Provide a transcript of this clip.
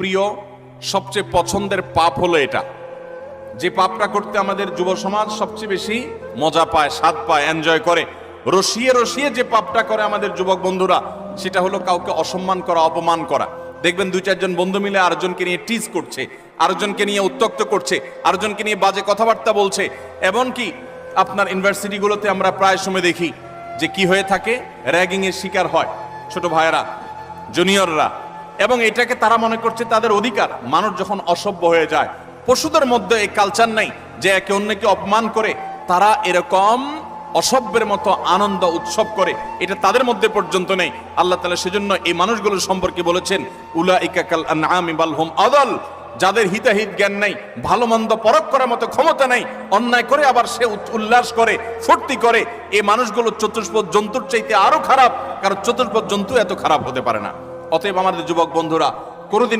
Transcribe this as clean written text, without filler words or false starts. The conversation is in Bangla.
প্রিয় সবচেয়ে পছন্দের পাপ হলো এটা, যে পাপটা করতে আমাদের যুব সমাজ সবচেয়ে বেশি মজা পায়, স্বাদ পায়, এনজয় করে। রসিয়ে রসিয়ে যে পাপটা করে আমাদের যুবক বন্ধুরা, সেটা হলো কাউকে অসম্মান করা, অপমান করা। দেখবেন দুই চারজন বন্ধু মিলে আরেকজনকে নিয়ে টিজ করছে, আরেকজনকে নিয়ে উত্ত্যক্ত করছে, আরেকজনকে নিয়ে বাজে কথাবার্তা বলছে। এমনকি আপনার ইউনিভার্সিটিগুলোতে আমরা প্রায় সময় দেখি যে কি হয়ে থাকে, র্যাগিং এর শিকার হয় ছোট ভাইয়েরা, জুনিয়ররা, এবং এটাকে তারা মনে করছে তাদের অধিকার। মানুষ যখন অসভ্য হয়ে যায়, পশুদের মধ্যে এই কালচার নাই যে একে অন্যকে অপমান করে তারা এরকম অসভ্যের মতো আনন্দ উৎসব করে, এটা তাদের মধ্যে পর্যন্ত নেই। আল্লাহ তাআলা সেজন্য এই মানুষগুলোর সম্পর্কে বলেছেন, উলাইকা কাল আনআমি বাল হুম আদাল, যাদের হিতাহিত জ্ঞান নাই, ভালো মন্দ পরখ করার মতো ক্ষমতা নাই, অন্যায় করে আবার সে উল্লাস করে, ফুর্তি করে, এই মানুষগুলো চতুষ্পদ জন্তুর চাইতে আরো খারাপ, কারণ চতুষ্পদ জন্তু এত খারাপ হতে পারে না। অতএব আমাদের যুবক বন্ধুরা কোনোদিন